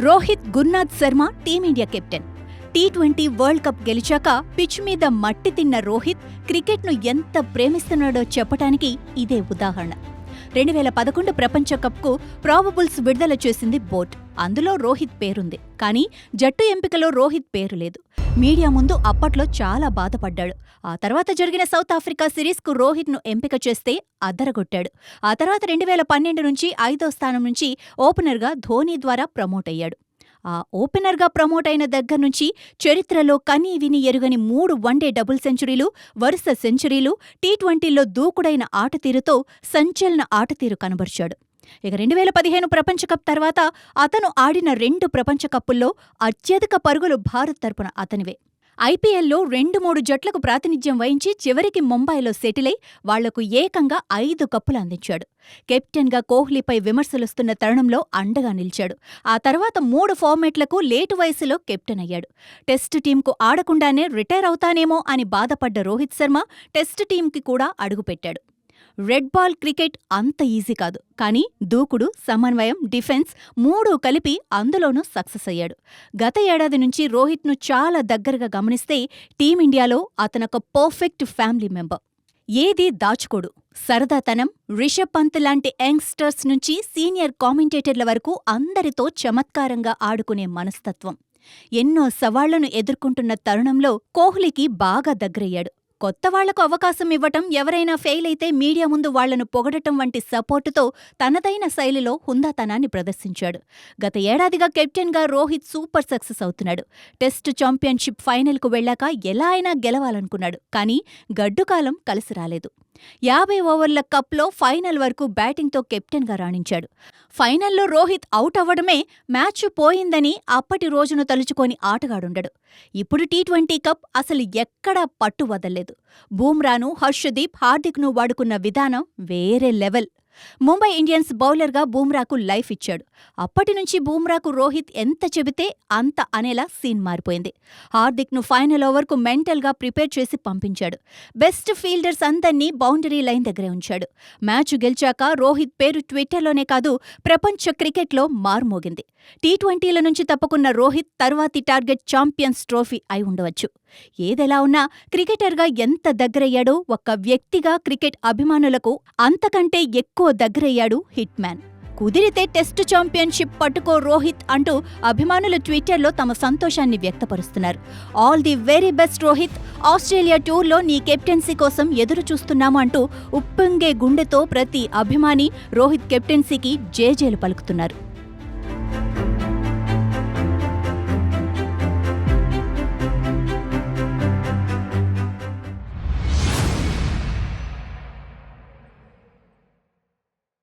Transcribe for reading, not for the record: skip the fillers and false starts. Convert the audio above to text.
Rohit Gurunath Sharma team India captain. టీ20 world cup గెలిచాక pitch మీద మట్టి తిన్న రోహిత్ క్రికెట్ను ఎంత ప్రేమిస్తున్నాడో చెప్పటానికి ఇదే ఉదాహరణ. 2011 ప్రపంచ కప్కు ప్రాబబుల్స్ విడుదల చేసింది బోర్డ్. అందులో రోహిత్ పేరుంది. కానీ జట్టు ఎంపికలో రోహిత్ పేరు లేదు. మీడియా ముందు అప్పట్లో చాలా బాధపడ్డాడు. ఆ తర్వాత జరిగిన సౌత్ ఆఫ్రికా సిరీస్కు రోహిత్ను ఎంపిక చేస్తే అద్దరగొట్టాడు. ఆ తర్వాత 2012 నుంచి 5వ స్థానం నుంచి ఓపెనర్గా ధోనీ ద్వారా ప్రమోట్ అయ్యాడు. ఆ ఓపెనర్గా ప్రమోట్ అయిన దగ్గర్నుంచి చరిత్రలో కనీ విని ఎరుగని 3 వన్డే డబుల్ సెంచరీలు, వరుస సెంచరీలు, టీ20లో దూకుడైన ఆటతీరుతో సంచలన ఆటతీరు కనబర్చాడు. ఇక 2015 ప్రపంచ కప్ తర్వాత అతను ఆడిన 2 ప్రపంచ కప్పుల్లో అత్యధిక పరుగులు భారత్ తరపున అతనివే. ఐపీఎల్లో 2-3 జట్లకు ప్రాతినిధ్యం వహించి చివరికి ముంబైలో సెటిలై వాళ్లకు ఏకంగా 5 కప్పులు అందించాడు. కెప్టెన్గా కోహ్లీపై విమర్శలొస్తున్న తరుణంలో అండగా నిలిచాడు. ఆ తర్వాత 3 ఫార్మాట్లకు లేటు వయసులో కెప్టెన్ అయ్యాడు. టెస్టు టీంకు ఆడకుండానే రిటైర్ అవుతానేమో అని బాధపడ్డ రోహిత్ శర్మ టెస్టు టీంకి కూడా అడుగుపెట్టాడు. రెడ్ బాల్ క్రికెట్ అంత ఈజీ కాదు. కానీ దూకుడు, సమన్వయం, డిఫెన్స్ 3 కలిపి అందులోనూ సక్సెస్ అయ్యాడు. గత ఏడాది నుంచి రోహిత్ను చాలా దగ్గరగా గమనిస్తే టీమిండియాలో అతనొక పర్ఫెక్ట్ ఫ్యామిలీ మెంబర్. ఏదీ దాచుకోడు. సరదాతనం, రిషబ్ పంత్ లాంటి యంగ్స్టర్స్ నుంచి సీనియర్ కామెంటేటర్ల వరకు అందరితో చమత్కారంగా ఆడుకునే మనస్తత్వం. ఎన్నో సవాళ్లను ఎదుర్కొంటున్న తరుణంలో కోహ్లీకి బాగా దగ్గరయ్యాడు. కొత్త వాళ్లకు అవకాశం ఇవ్వటం, ఎవరైనా ఫెయిల్ అయితే మీడియా ముందు వాళ్లను పొగడటం వంటి సపోర్టుతో తనదైన శైలిలో హుందాతనాన్ని ప్రదర్శించాడు. గత ఏడాదిగా కెప్టెన్గా రోహిత్ సూపర్ సక్సెస్ అవుతున్నాడు. టెస్టు ఛాంపియన్షిప్ ఫైనల్కు వెళ్లాక ఎలా అయినా గెలవాలనుకున్నాడు. కానీ గడ్డుకాలం కలిసి రాలేదు. 50 ఓవర్ల కప్లో ఫైనల్ వరకు బ్యాటింగ్తో కెప్టెన్గా రాణించాడు. ఫైనల్లో రోహిత్ అవుట్ అవ్వడమే మ్యాచ్ పోయిందని అప్పటి రోజును తలుచుకొని ఆటగాడుండడు. ఇప్పుడు టీ20 కప్ అసలు ఎక్కడా పట్టు వదల్లేదు. బూమ్రాను, హర్షదీప్, హార్దిక్ను వాడుకున్న విధానం వేరే లెవెల్. ముంబై ఇండియన్స్ బౌలర్గా బూమ్రాకు లైఫ్ ఇచ్చాడు. అప్పటినుంచి బూమ్రాకు రోహిత్ ఎంత చెబితే అంత అనేలా సీన్ మారిపోయింది. హార్దిక్ను ఫైనల్ ఓవర్కు మెంటల్గా ప్రిపేర్ చేసి పంపించాడు. బెస్ట్ ఫీల్డర్స్ అందర్నీ బౌండరీ లైన్ దగ్గరే ఉంచాడు. మ్యాచ్ గెలిచాక రోహిత్ పేరు ట్విట్టర్లోనే కాదు ప్రపంచ క్రికెట్లో మార్మోగింది. టీ20ల నుంచి తప్పుకున్న రోహిత్ తర్వాతి టార్గెట్ ఛాంపియన్స్ ట్రోఫీ అయి ఉండవచ్చు. ఏదెలా ఉన్నా క్రికెటర్గా ఎంత దగ్గరయ్యాడో ఒక్క వ్యక్తిగా క్రికెట్ అభిమానులకు అంతకంటే ఎక్కువ దగ్గరయ్యాడు హిట్ మ్యాన్. కుదిరితే టెస్టు ఛాంపియన్షిప్ పట్టుకో రోహిత్ అంటూ అభిమానులు ట్విట్టర్లో తమ సంతోషాన్ని వ్యక్తపరుస్తున్నారు. All the very best Rohit. Australia టూర్లో నీ కెప్టెన్సీ కోసం ఎదురు చూస్తున్నాము అంటూ ఉప్పొంగే గుండెతో ప్రతి అభిమాని రోహిత్ కెప్టెన్సీకి జేజేలు పలుకుతున్నారు.